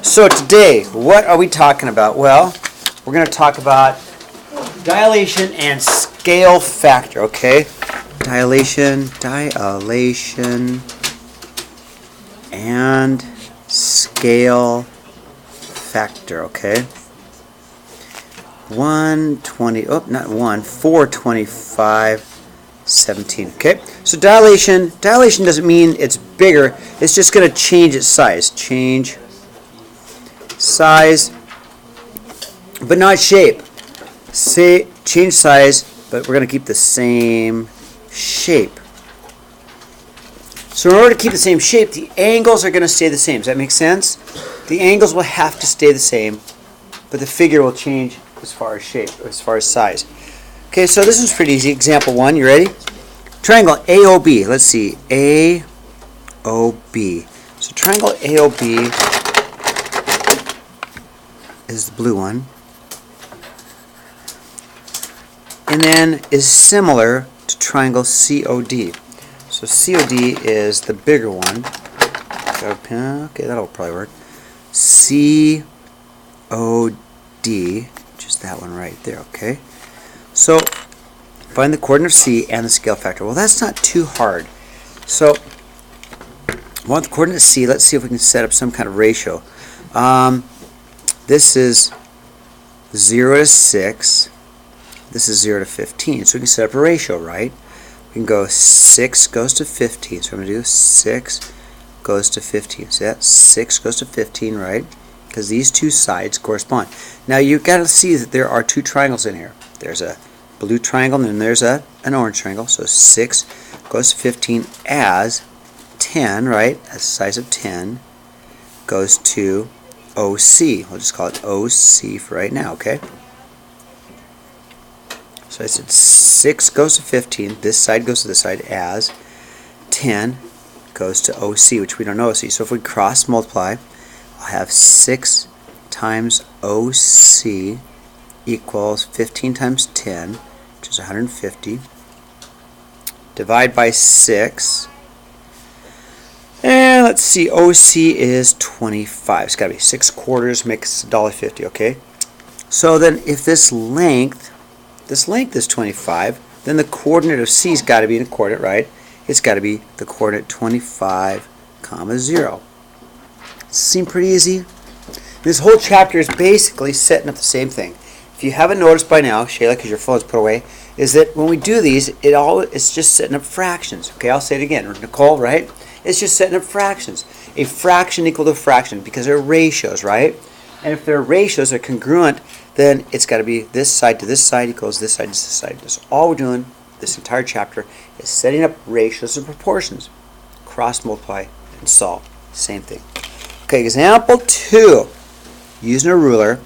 So today, what are we talking about? Well, we're going to talk about dilation and scale factor, okay? Dilation, and scale factor, okay? 425, 17, okay? So dilation doesn't mean it's bigger, it's just going to change its size. Change size, but not shape. Change size, but we're going to keep the same shape. So in order to keep the same shape, the angles are going to stay the same. Does that make sense? The angles will have to stay the same, but the figure will change as far as shape, as far as size. Okay, so this one's pretty easy. Example 1, you ready? Triangle AOB. Let's see, AOB. So triangle AOB is the blue one, and then is similar to triangle COD. So COD is the bigger one. Okay, that'll probably work. COD, just that one right there, okay? So find the coordinate of C and the scale factor. Well, that's not too hard. So I want the coordinate of C. Let's see if we can set up some kind of ratio. This is 0 to 6. This is 0 to 15. So we can set up a ratio, right? We can go 6 goes to 15. So I'm going to do 6 goes to 15. So that's 6 goes to 15, right? Because these two sides correspond. Now you've got to see that there are two triangles in here. There's a blue triangle and then there's an orange triangle. So 6 goes to 15 as 10, right? As the size of 10 goes to OC. We'll just call it OC for right now, okay? So I said 6 goes to 15. This side goes to this side as 10 goes to OC, which we don't know OC. So if we cross multiply, I'll have 6 times OC equals 15 times 10, which is 150. Divide by 6. And let's see, OC is 25. It's got to be 6 quarters makes $1.50, okay? So then if this length is 25, then the coordinate of C's got to be the coordinate, right? It's got to be the coordinate 25, 0. Seem pretty easy? This whole chapter is basically setting up the same thing. If you haven't noticed by now, Shayla, because your phone's put away, is that when we do these, it's just setting up fractions. Okay, I'll say it again. Nicole, right? It's just setting up fractions. A fraction equal to a fraction because they're ratios, right? And if their ratios are congruent, then it's got to be this side to this side equals this side to this side. That's all we're doing this entire chapter is setting up ratios and proportions. Cross multiply and solve. Same thing. Okay, example 2. Using a ruler,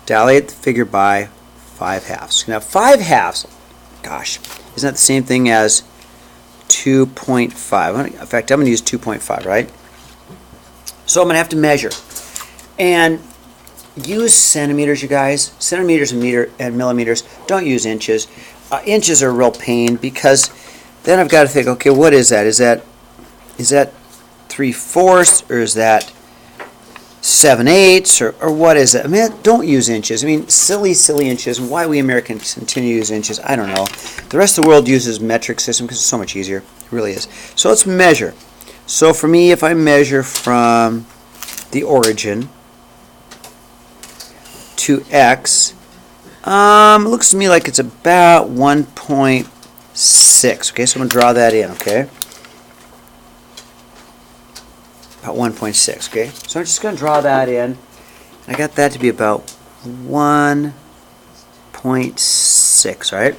dilate the figure by 5/2. Now 5/2, gosh, isn't that the same thing as 2.5? In fact, I'm going to use 2.5, right? So I'm going to have to measure. And use centimeters, you guys. Centimeters and millimeters. Don't use inches. Inches are a real pain because then I've got to think, okay, what is that? Is that 3/4 or is that 7/8 or what is it? I mean, don't use inches. I mean, silly inches. And why we Americans continue to use inches, I don't know. The rest of the world uses metric system because it's so much easier. It really is. So let's measure. So for me, if I measure from the origin to X, it looks to me like it's about 1.6. Okay, so I'm going to draw that in, okay? About 1.6, okay? So I'm just going to draw that in. I got that to be about 1.6, right?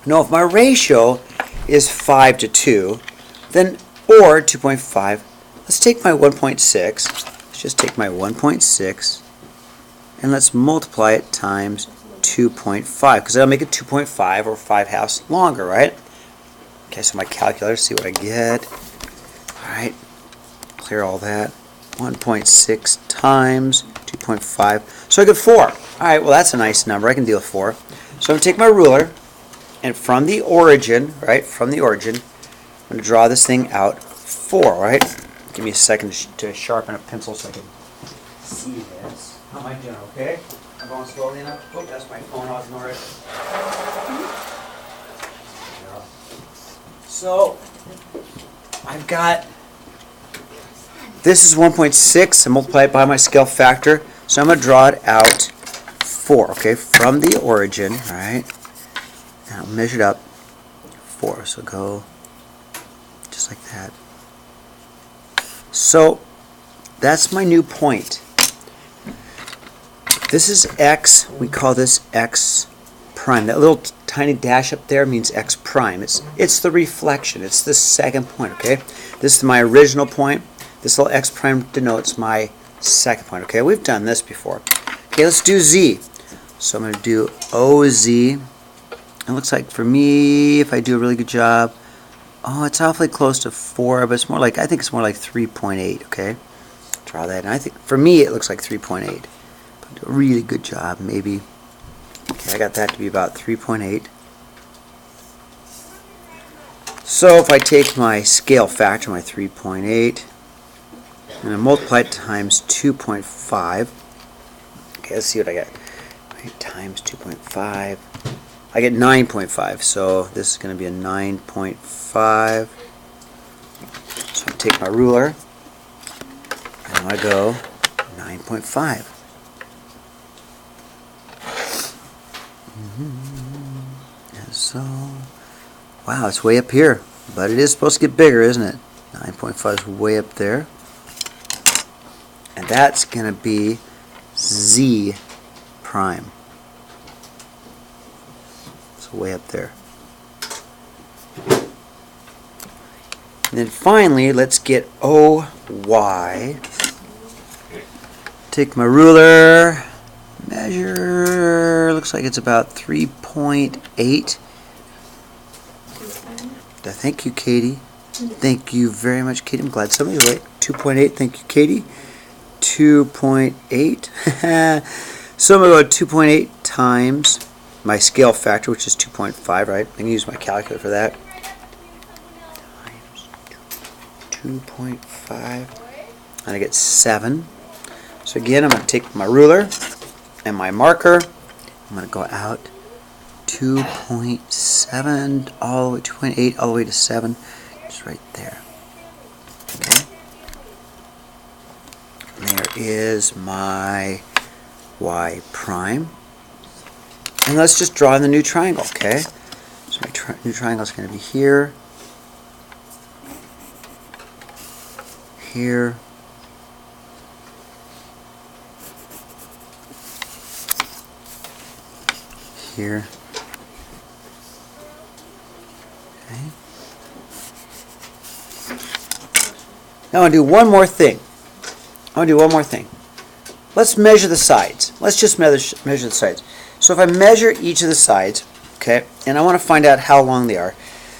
Now, if my ratio is 5 to 2, then, or 2.5, let's take my 1.6. Let's just take my 1.6 and let's multiply it times 2.5 because that'll make it 2.5 or 5/2 longer, right? Okay, so my calculator, see what I get. Alright, clear all that. 1.6 times 2.5. So I get 4. Alright, well that's a nice number. I can deal with 4. So I'm going to take my ruler and from the origin, right, from the origin, I'm going to draw this thing out 4, right? Give me a second to sharpen a pencil so I can see this. How am I doing? Okay? I'm going slowly enough. Oh, that's my phone. I'll ignore it. So, I've got, this is 1.6. I multiply it by my scale factor. So I'm going to draw it out 4, okay, from the origin, right? And I'll measure it up 4. So go just like that. So that's my new point. This is x. We call this x prime. That little tiny dash up there means x prime. It's the reflection. It's the second point, okay? This is my original point. This little x prime denotes my second point, okay? We've done this before. Okay, let's do z. So I'm going to do OZ. It looks like for me, if I do a really good job, oh, it's awfully close to 4, but it's more like, I think it's more like 3.8, okay? Draw that, and I think, for me, it looks like 3.8. Do a really good job, maybe. Okay, I got that to be about 3.8. So if I take my scale factor, my 3.8, and I multiply it times 2.5, okay, let's see what I get. Right, times 2.5. I get 9.5, so this is going to be a 9.5. So I take my ruler, and I go 9.5. And so, wow, it's way up here, but it is supposed to get bigger, isn't it? 9.5 is way up there. And that's going to be z prime. So way up there. And then finally, let's get OY. Take my ruler, measure, looks like it's about 3.8. Thank you, Katie. Thank you very much, Katie. I'm glad somebody's right. 2.8, thank you, Katie. 2.8. So I'm going to go 2.8 times my scale factor, which is 2.5, right? I can use my calculator for that. Times 2.5. And I get 7. So again, I'm going to take my ruler and my marker. I'm going to go out 2.7 all the way, 2.8 all the way to 7. Just right there. Okay. And there is my y prime. And let's just draw in the new triangle, okay? So my new triangle is going to be here, here, here. Okay. Now I want to do one more thing. Let's measure the sides. Let's just measure the sides. So if I measure each of the sides, okay, and I want to find out how long they are.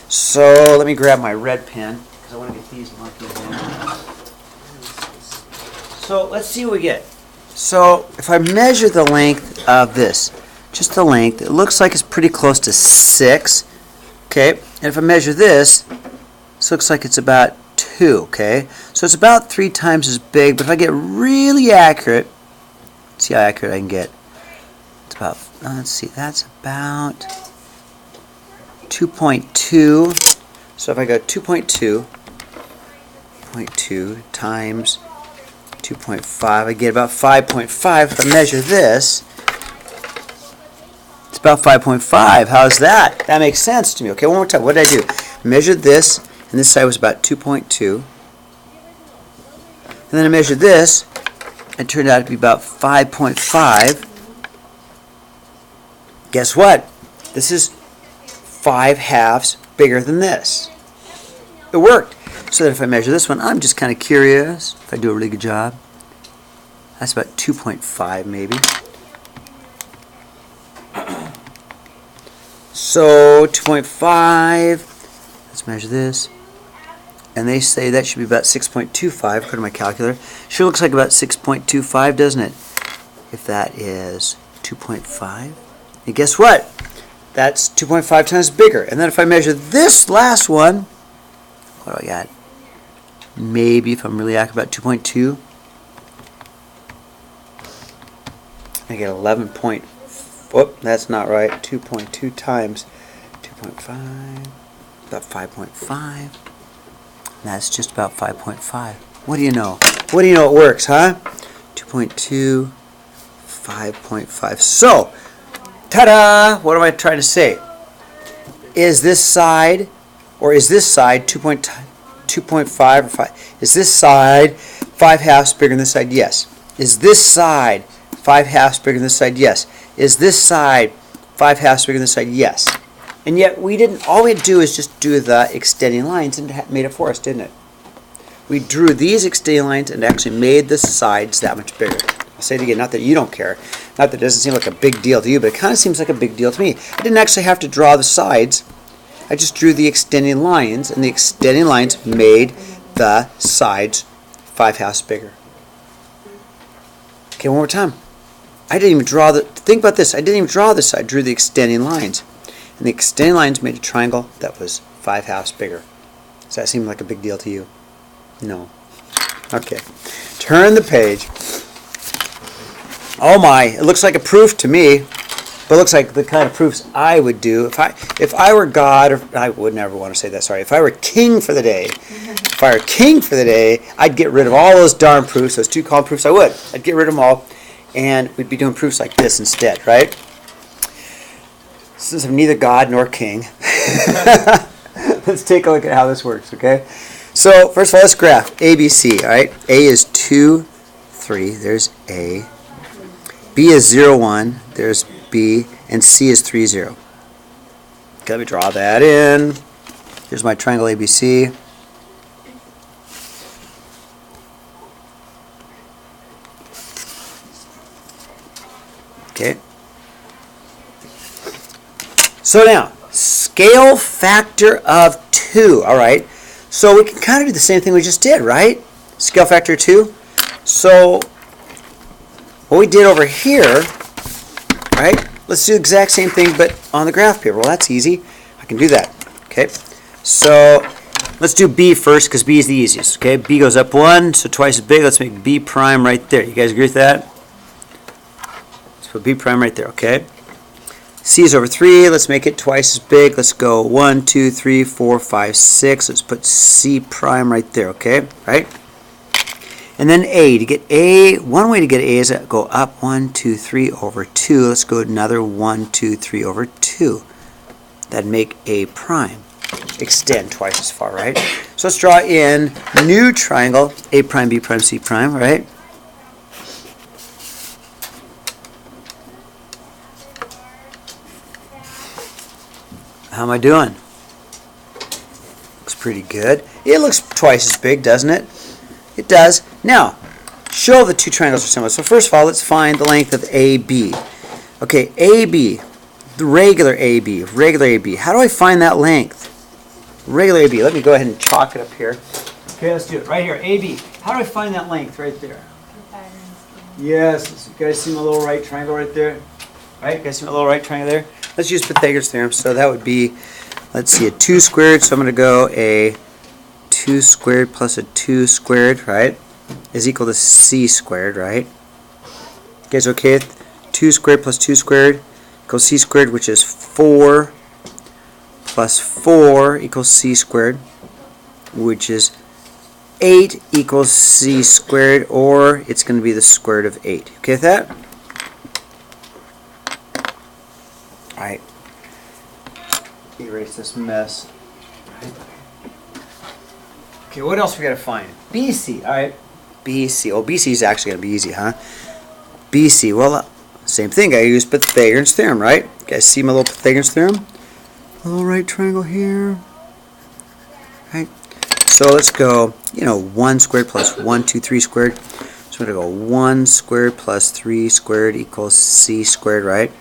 So let me grab my red pen because I want to get these monkeys in. So let's see what we get. So if I measure the length of this, just the length, it looks like it's pretty close to 6. Okay, and if I measure this, this looks like it's about 2. Okay, so it's about 3 times as big. But if I get really accurate, let's see how accurate I can get. It's about, let's see, that's about 2.2. So if I go 2.2 times 2.5, I get about 5.5. If I measure this, it's about 5.5. How's that? That makes sense to me. Okay, one more time. What did I do? Measured this, and this side was about 2.2. And then I measured this, it turned out to be about 5.5. Guess what? This is 5/2 bigger than this. It worked. So that if I measure this one, I'm just kind of curious if I do a really good job. That's about 2.5 maybe. So 2.5, let's measure this. And they say that should be about 6.25 according to my calculator. Sure looks like about 6.25, doesn't it? If that is 2.5. And guess what? That's 2.5 times bigger. And then if I measure this last one, what do I got? maybe if I'm really accurate, about 2.2. I get 11 point, whoop, that's not right, 2.2 times 2.5, about 5.5. That's just about 5.5. What do you know? What do you know it works, huh? 2.2, 5.5. So, ta-da! What am I trying to say? Is this side, or is this side 2.5 or 5? Is this side 5/2 bigger than this side? Yes. Is this side 5/2 bigger than this side? Yes. Is this side 5/2 bigger than this side? Yes. And yet we didn't, all we had to do is just do the extending lines and it made it for us, didn't it? We drew these extending lines and actually made the sides that much bigger. I'll say it again, not that you don't care, not that it doesn't seem like a big deal to you, but it kind of seems like a big deal to me. I didn't actually have to draw the sides. I just drew the extending lines, and the extending lines made the sides 5/2 bigger. Okay, one more time. I didn't even draw the, think about this, I didn't even draw this, I drew the extending lines. And the extending lines made a triangle that was 5/2 bigger. Does that seem like a big deal to you? No. Okay. Turn the page. Oh my, it looks like a proof to me, but it looks like the kind of proofs I would do if I were God, or I would never want to say that, sorry, if I were king for the day, I'd get rid of all those darn proofs, those 2 column proofs, I would. I'd get rid of them all, and we'd be doing proofs like this instead, right? Since I'm neither God nor king, let's take a look at how this works, okay? So, first of all, let's graph ABC, all right? A is 2, 3, there's A. B is 0, 1, there's B, and C is 3, 0. Okay, let me draw that in. Here's my triangle ABC. Okay. So now, scale factor of 2, all right? So we can kind of do the same thing we just did, right? Scale factor 2. So what we did over here, right? Let's do the exact same thing, but on the graph paper. Well, that's easy. I can do that. Okay. So let's do B first, because B is the easiest. Okay. B goes up 1, so twice as big. Let's make B prime right there. You guys agree with that? Let's put B prime right there. Okay. C is over 3. Let's make it twice as big. Let's go 1, 2, 3, 4, 5, 6. Let's put C prime right there. Okay. Right. And then A, to get A, one way to get A is to go up 1, 2, 3 over 2. Let's go another 1, 2, 3 over 2. That'd make A prime. Extend twice as far, right? So let's draw in new triangle, A prime, B prime, C prime, right? How am I doing? Looks pretty good. It looks twice as big, doesn't it? It does. Now, show the 2 triangles are similar. So first of all, let's find the length of AB. Okay, AB, the regular AB. How do I find that length? Regular AB. Let me go ahead and chalk it up here. Okay, let's do it. Right here, AB. How do I find that length right there? Yes, you guys see my little right triangle right there? Right, you guys see my little right triangle there? Let's use Pythagoras theorem. So that would be, let's see, a 2 squared. So I'm going to go a 2 squared plus a 2 squared, right, is equal to C squared, right? You guys okay with 2 squared plus 2 squared equals C squared, which is 4 plus 4 equals C squared, which is 8 equals C squared, or it's going to be the square root of 8. Okay with that? Alright. Erase this mess. Okay, what else we got to find? BC, alright. BC. Oh, BC is actually going to be easy, huh? BC. Well, same thing. I use Pythagoras theorem, right? You guys see my little Pythagoras theorem? A little right triangle here. Right? So let's go, 1 squared plus 1, 2, 3 squared. So we're going to go 1 squared plus 3 squared equals C squared, right?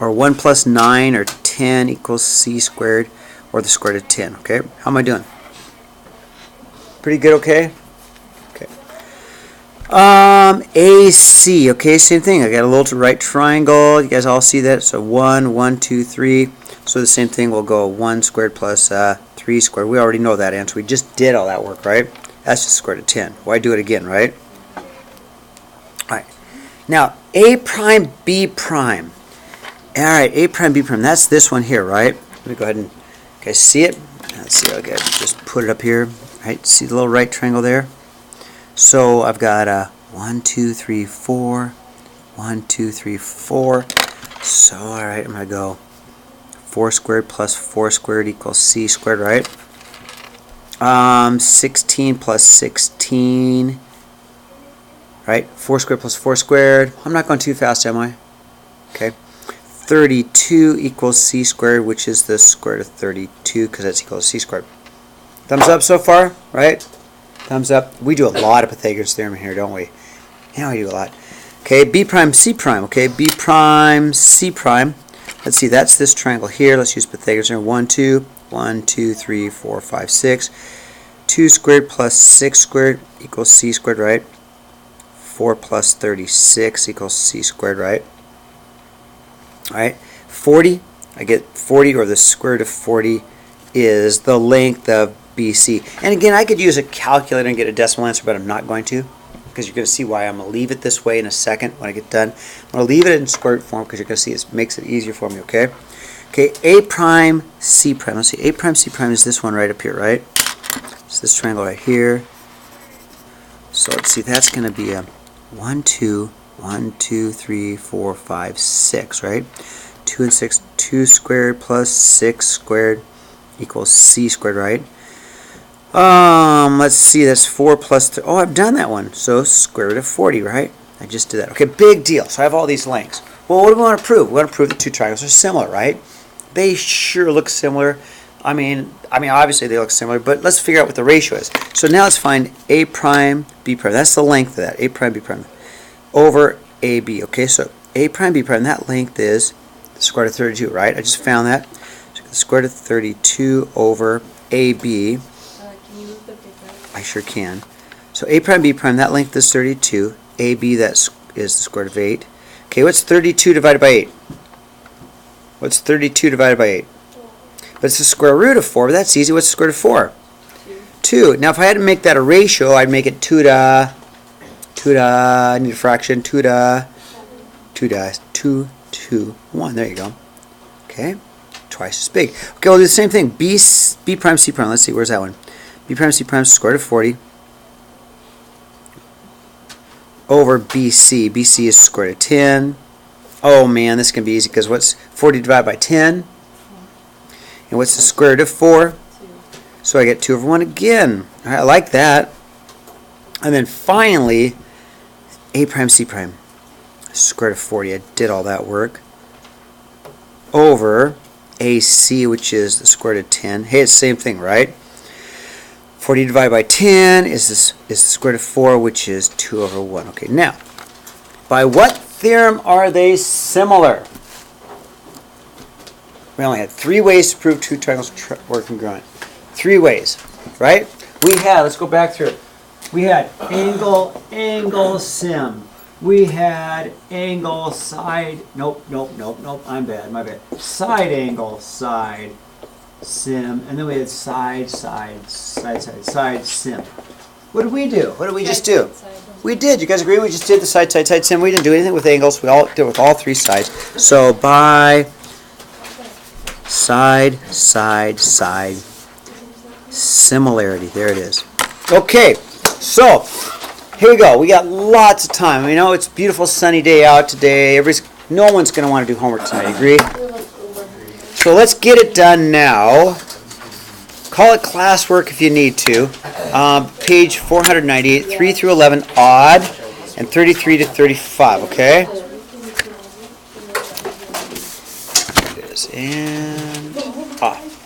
Or 1 plus 9 or 10 equals C squared, or the square root of 10, okay? How am I doing? Pretty good, okay? Okay. AC, okay, same thing. I got a little right triangle. You guys all see that? So 1, 1, 2, 3. So the same thing, we'll go 1 squared plus 3 squared. We already know that answer. We just did all that work, right? That's just square root of 10. Why do it again, right? All right. Now, A prime, B prime. All right, A prime, B prime. That's this one here, right? Let me go ahead and, guys, see it? Let's see. Okay, just put it up here. Right? See the little right triangle there? So I've got 1, 2, 3, 4. 1, 2, 3, 4. So, all right, I'm going to go 4 squared plus 4 squared equals C squared, right? 16 plus 16, right? 4 squared plus 4 squared. I'm not going too fast, am I? Okay. 32 equals C squared, which is the square root of 32, because that's equal to C squared. Thumbs up so far, right? Thumbs up. We do a lot of Pythagoras theorem here, don't we? Yeah, we do a lot. Okay, B prime, C prime. Okay, B prime, C prime. Let's see, that's this triangle here. Let's use Pythagoras here. 1, 2, 1, 2, 3, 4, 5, 6. 2 squared plus 6 squared equals C squared, right? 4 plus 36 equals C squared, right? All right, 40. I get 40, or the square root of 40 is the length of BC. And again, I could use a calculator and get a decimal answer, but I'm not going to, because you're going to see why. I'm going to leave it this way in a second when I get done. I'm going to leave it in square root form because you're going to see it makes it easier for me, okay? Okay, A prime, C prime. Let's see, A prime, C prime is this one right up here, right? It's this triangle right here. So let's see, that's going to be a 1, 2, 1, 2, 3, 4, 5, 6, right? 2 and 6, 2 squared plus 6 squared equals C squared, right? Let's see, that's 4 plus 3. Oh, I've done that one. So square root of 40, right? I just did that. Okay, big deal. So I have all these lengths. Well, what do we want to prove? We want to prove the two triangles are similar, right? They sure look similar. I mean, obviously they look similar, but let's figure out what the ratio is. So now let's find A prime, B prime. That's the length of that, A prime, B prime, over AB. Okay, so A prime, B prime, that length is the square root of 32, right? I just found that. So the square root of 32 over AB. Can you move the paper? I sure can. So A prime, B prime, that length is 32. AB, that is the square root of 8. Okay, what's 32 divided by 8? What's 32 divided by 8? But it's the square root of 4, but that's easy. What's the square root of 4? 2. Now, if I had to make that a ratio, I'd make it 2 to, I need a fraction, 2 to 1. There you go. Okay, twice as big. Okay, we'll do the same thing. B prime, C prime. Let's see, where's that one? B prime, C prime, square root of 40 over BC. BC is square root of 10. Oh man, this can be easy, because what's 40 divided by 10? And what's the square root of 4? 2. So I get 2 over 1 again. All right, I like that. And then finally, A prime, C prime, square root of 40. I did all that work. Over AC, which is the square root of 10. Hey, it's the same thing, right? 40 divided by 10 is the square root of 4, which is 2 over 1. Okay, now, by what theorem are they similar? We only had 3 ways to prove two triangles were congruent. 3 ways, right? We had, let's go back through it. We had angle, sim. We had angle, side, nope, I'm bad, my bad. Side angle, side, sim. And then we had side, sim. What did we do? What did we just do? We did. You guys agree? We just did the side, sim. We didn't do anything with angles. We all did it with all 3 sides. So by side, similarity. There it is. Okay, so here we go. We got lots of time. You know, it's a beautiful sunny day out today. No one's going to want to do homework tonight. Agree? So let's get it done now. Call it classwork if you need to. Page 498, 3 through 11, odd, and 33 to 35, okay? There it is, and off.